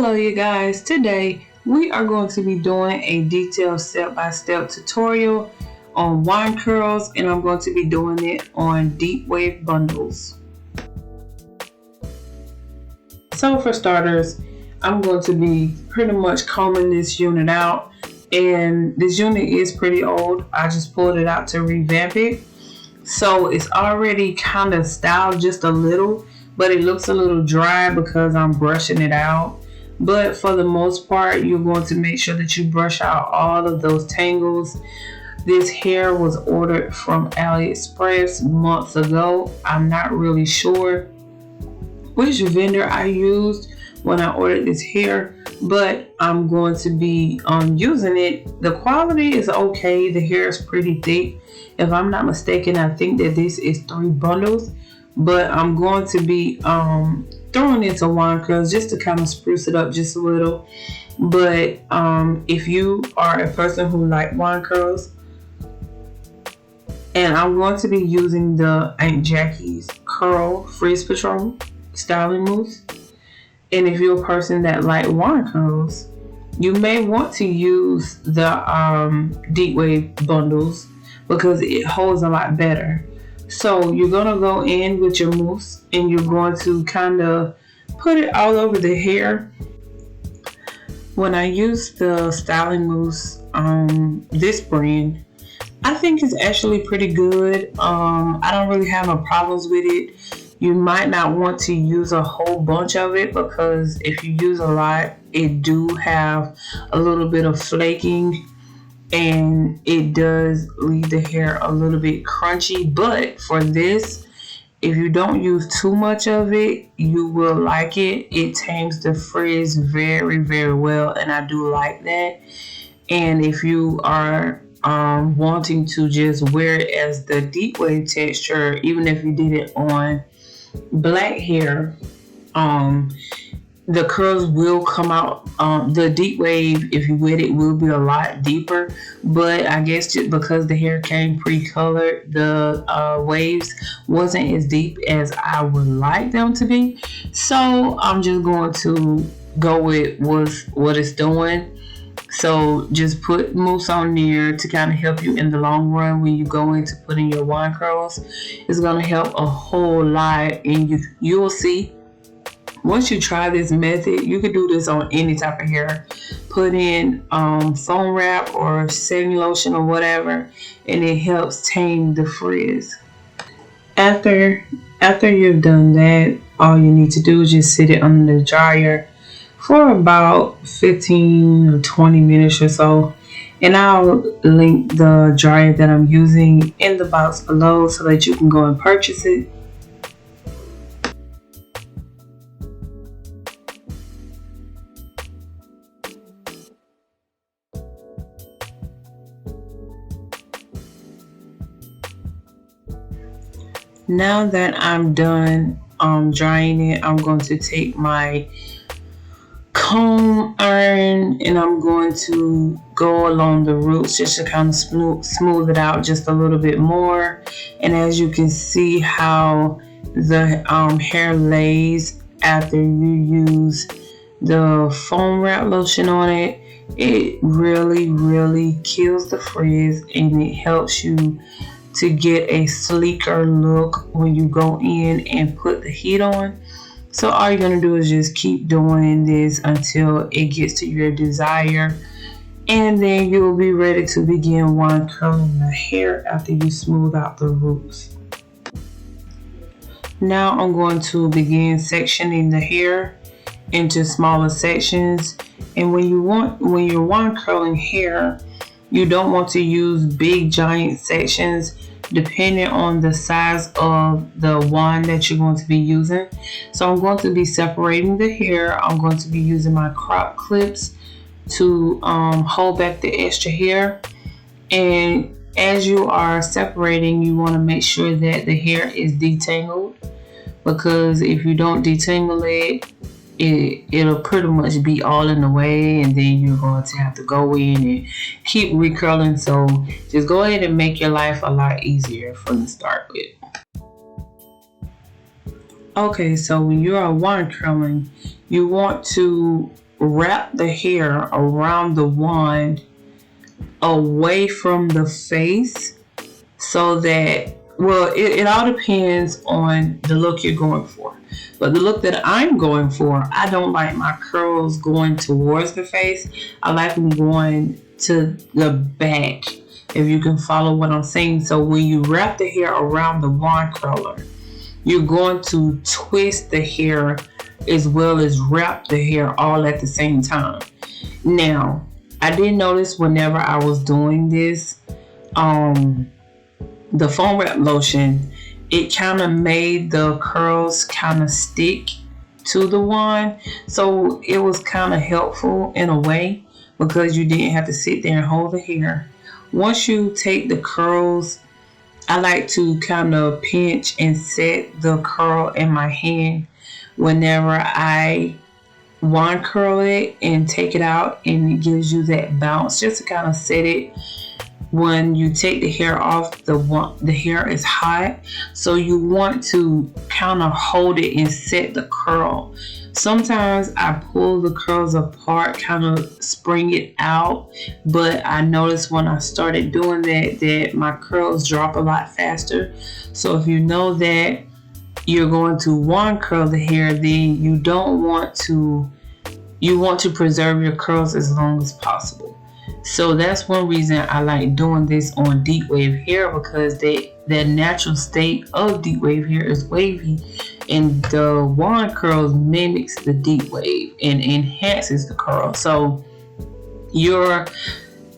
Hello you guys, today we are going to be doing a detailed step-by-step tutorial on wine curls, and I'm going to be doing it on deep wave bundles. So for starters, I'm going to be pretty much combing this unit out, and this unit is pretty old. I just pulled it out to revamp it. So it's already kind of styled just a little, but it looks a little dry because I'm brushing it out. But for the most part, you're going to make sure that you brush out all of those tangles. This hair was ordered from AliExpress months ago. I'm not really sure which vendor I used when I ordered this hair, but I'm going to be using it. The quality is okay. The hair is pretty thick. If I'm not mistaken, I think that this is 3 bundles, but I'm going to be throwing into wine curls just to kind of spruce it up just a little. But if you are a person who like wine curls, and I'm going to be using the Aunt Jackie's Curl Frizz Patrol Styling Mousse. And if you're a person that like wine curls, you may want to use the deep wave bundles because it holds a lot better. So you're going to go in with your mousse and you're going to kind of put it all over the hair. When I use the styling mousse, this brand, I think it's actually pretty good. I don't really have no problems with it. You might not want to use a whole bunch of it because if you use a lot, it do have a little bit of flaking and it does leave the hair a little bit crunchy. But for this, if you don't use too much of it, you will like it. It tames the frizz very, very well, and I do like that. And if you are wanting to just wear it as the deep wave texture, even if you did it on black hair, the curls will come out. The deep wave, if you wet it, will be a lot deeper, but I guess just because the hair came pre-colored, the waves wasn't as deep as I would like them to be. So I'm just going to go with what it's doing. So just put mousse on there to kind of help you in the long run when you go into putting your wine curls. It's going to help a whole lot, and you'll see. Once you try this method, you can do this on any type of hair. Put in foam wrap or setting lotion or whatever, and it helps tame the frizz. After you've done that, all you need to do is just sit it under the dryer for about 15 or 20 minutes or so. And I'll link the dryer that I'm using in the box below so that you can go and purchase it. Now that I'm done drying it, I'm going to take my comb iron and I'm going to go along the roots just to kind of smooth it out just a little bit more. And as you can see how the hair lays after you use the foam wrap lotion on it, it really kills the frizz, and it helps you to get a sleeker look when you go in and put the heat on. So all you're going to do is just keep doing this until it gets to your desire, and then you will be ready to begin wine curling the hair after you smooth out the roots. Now I'm going to begin sectioning the hair into smaller sections. And when you're wine curling hair, you don't want to use big giant sections depending on the size of the wand that you're going to be using. So I'm going to be separating the hair. I'm going to be using my crop clips to hold back the extra hair. And as you are separating, you want to make sure that the hair is detangled, because if you don't detangle it, it'll pretty much be all in the way, and then you're going to have to go in and keep recurling. So just go ahead and make your life a lot easier from the start with. Okay, so when you are wine curling, you want to wrap the hair around the wand away from the face, so that, well, it all depends on the look you're going for. But the look that I'm going for, I don't like my curls going towards the face. I like them going to the back, if you can follow what I'm saying. So when you wrap the hair around the wand curler, you're going to twist the hair as well as wrap the hair all at the same time. Now, I did notice whenever I was doing this, the foam wrap lotion, it kind of made the curls kind of stick to the wand. So it was kind of helpful in a way, because you didn't have to sit there and hold the hair. Once you take the curls, I like to kind of pinch and set the curl in my hand whenever I wand curl it and take it out, and it gives you that bounce just to kind of set it. When you take the hair off, the hair is hot, so you want to kind of hold it and set the curl. Sometimes I pull the curls apart, kind of spring it out, but I noticed when I started doing that my curls drop a lot faster. So if you know that you're going to wand curl the hair, then you want to preserve your curls as long as possible. So that's one reason I like doing this on deep wave hair, because the natural state of deep wave hair is wavy, and the wand curls mimics the deep wave and enhances the curl. So you're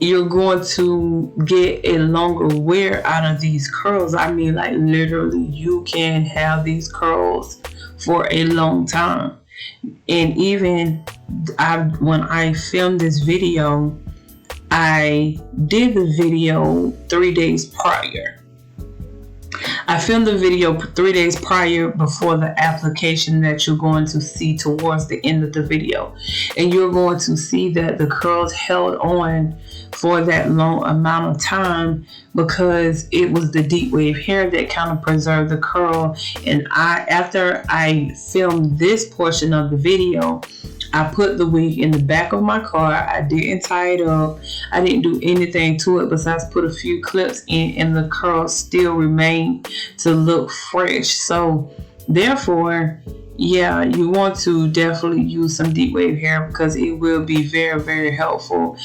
going to get a longer wear out of these curls. I mean, like, literally, you can have these curls for a long time. And even when I filmed this video, I did the video 3 days prior. I filmed the video 3 days prior, before the application that you're going to see towards the end of the video. And you're going to see that the curls held on for that long amount of time, because it was the deep wave hair that kind of preserved the curl. And after I filmed this portion of the video, I put the wig in the back of my car. I didn't tie it up. I didn't do anything to it besides put a few clips in, and the curls still remain to look fresh. So therefore, yeah, you want to definitely use some deep wave hair, because it will be very, very helpful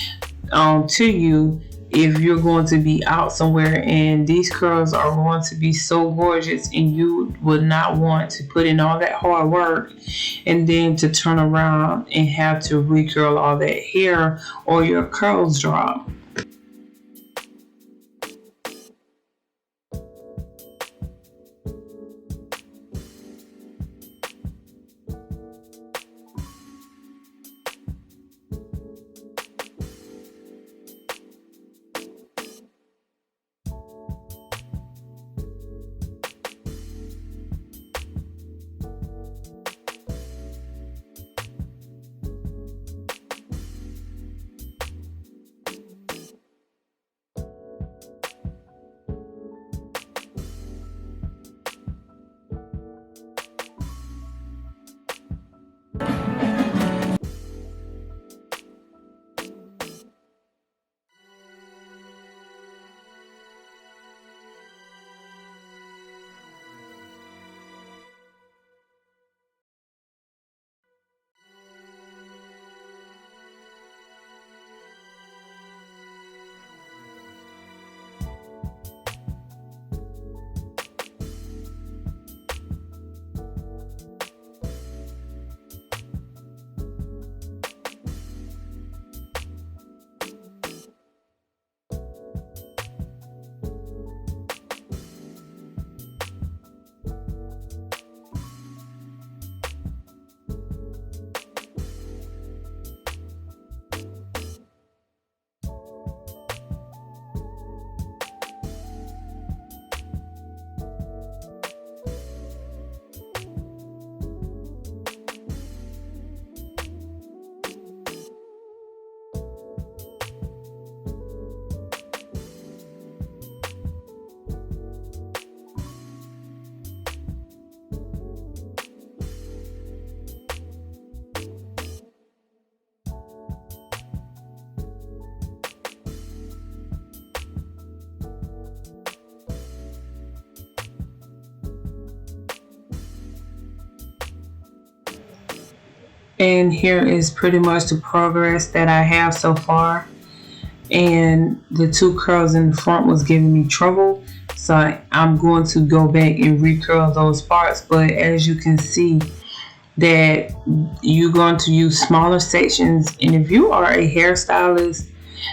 to you if you're going to be out somewhere and these curls are going to be so gorgeous, and you would not want to put in all that hard work and then to turn around and have to recurl all that hair, or your curls drop. And here is pretty much the progress that I have so far. And the 2 curls in the front was giving me trouble, so I'm going to go back and recurl those parts. But as you can see, that you're going to use smaller sections, and if you are a hairstylist,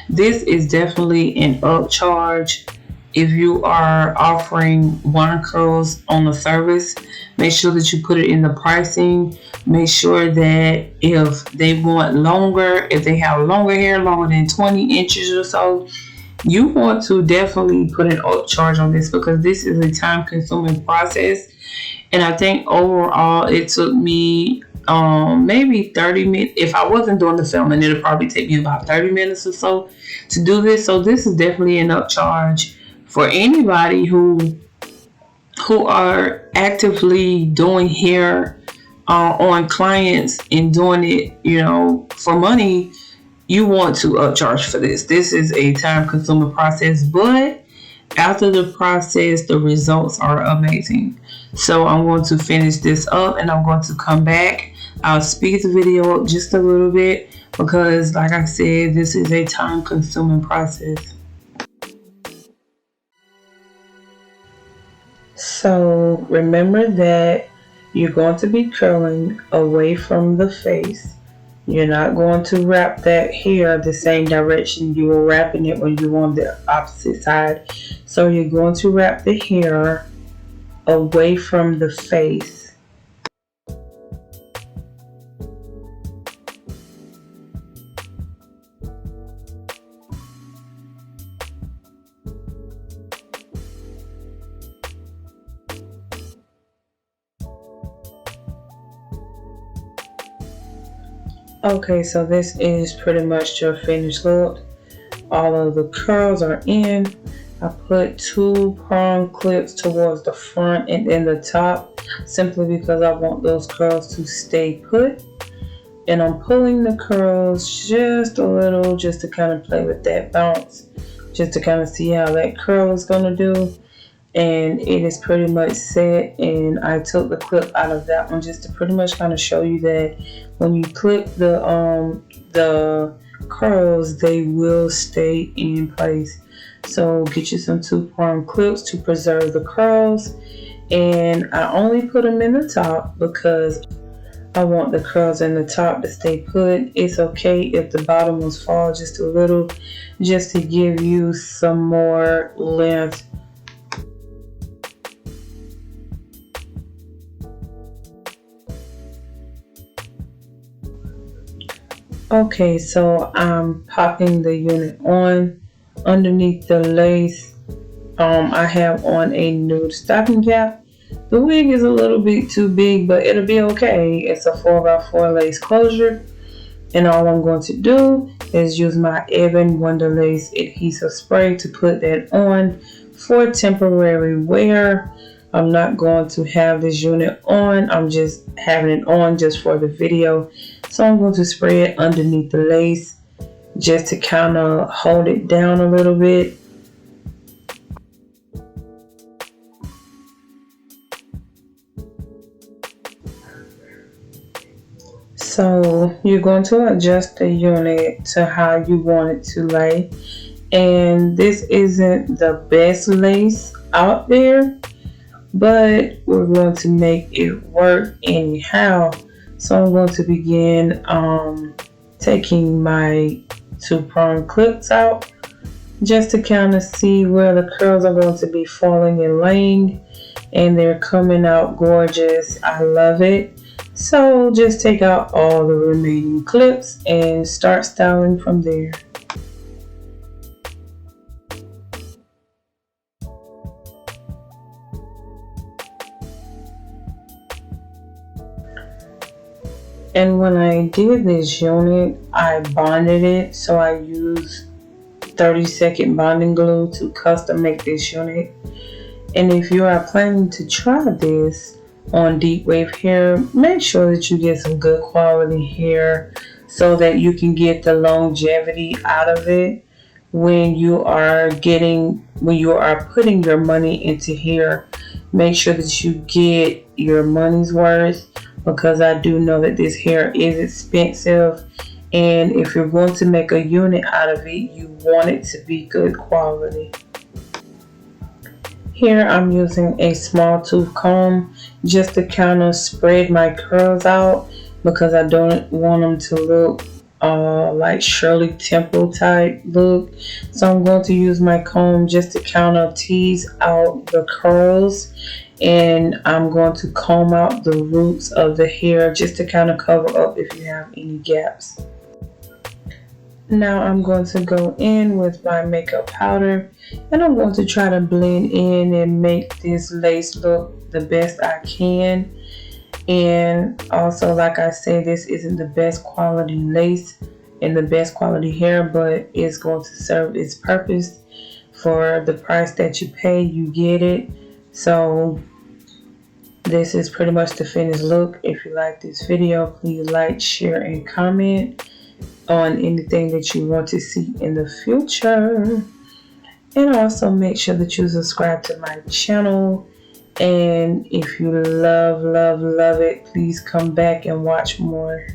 this is definitely an upcharge. If you are offering wire curls on the service, make sure that you put it in the pricing. Make sure that if they want longer, if they have longer hair, longer than 20 inches or so, you want to definitely put an upcharge on this, because this is a time-consuming process. And I think overall it took me maybe 30 minutes. If I wasn't doing the filming, it'll probably take me about 30 minutes or so to do this. So this is definitely an upcharge for anybody who are actively doing hair on clients and doing it, for money. You want to upcharge for this. This is a time-consuming process, but after the process, the results are amazing. So I'm going to finish this up and I'm going to come back. I'll speed the video up just a little bit because, like I said, this is a time-consuming process. So remember that you're going to be curling away from the face. You're not going to wrap that hair the same direction you were wrapping it when you were on the opposite side. So you're going to wrap the hair away from the face. Okay, so this is pretty much your finished look. All of the curls are in. I put 2 prong clips towards the front and then the top, simply because I want those curls to stay put. And I'm pulling the curls just a little, just to kind of play with that bounce, just to kind of see how that curl is going to do. And it is pretty much set, and I took the clip out of that one just to pretty much kind of show you that when you clip the curls, they will stay in place. So get you some 2 prong clips to preserve the curls, and I only put them in the top because I want the curls in the top to stay put. It's okay if the bottom ones fall just a little, just to give you some more length. Okay, so I'm popping the unit on. Underneath the lace, I have on a nude stocking cap. The wig is a little bit too big, but it'll be okay. It's a 4x4 lace closure. And all I'm going to do is use my Ebin Wonder Lace adhesive spray to put that on for temporary wear. I'm not going to have this unit on. I'm just having it on just for the video. So I'm going to spray it underneath the lace just to kind of hold it down a little bit. So you're going to adjust the unit to how you want it to lay. And this isn't the best lace out there, but we're going to make it work anyhow. So I'm going to begin taking my 2 prong clips out just to kind of see where the curls are going to be falling and laying, and they're coming out gorgeous. I love it. So just take out all the remaining clips and start styling from there. And when I did this unit, I bonded it. So I used 30-second bonding glue to custom make this unit. And if you are planning to try this on deep wave hair, make sure that you get some good quality hair so that you can get the longevity out of it when you are putting your money into hair. Make sure that you get your money's worth because I do know that this hair is expensive, and if you're going to make a unit out of it, you want it to be good quality. Here I'm using a small tooth comb just to kind of spread my curls out, because I don't want them to look like Shirley Temple type look. So I'm going to use my comb just to kind of tease out the curls, and I'm going to comb out the roots of the hair just to kind of cover up if you have any gaps. Now I'm going to go in with my makeup powder, and I'm going to try to blend in and make this lace look the best I can. And also, like I said, this isn't the best quality lace and the best quality hair, but it's going to serve its purpose. For the price that you pay, you get it. So this is pretty much the finished look. If you like this video, please like, share, and comment on anything that you want to see in the future. And also make sure that you subscribe to my channel. And if you love it, please come back and watch more.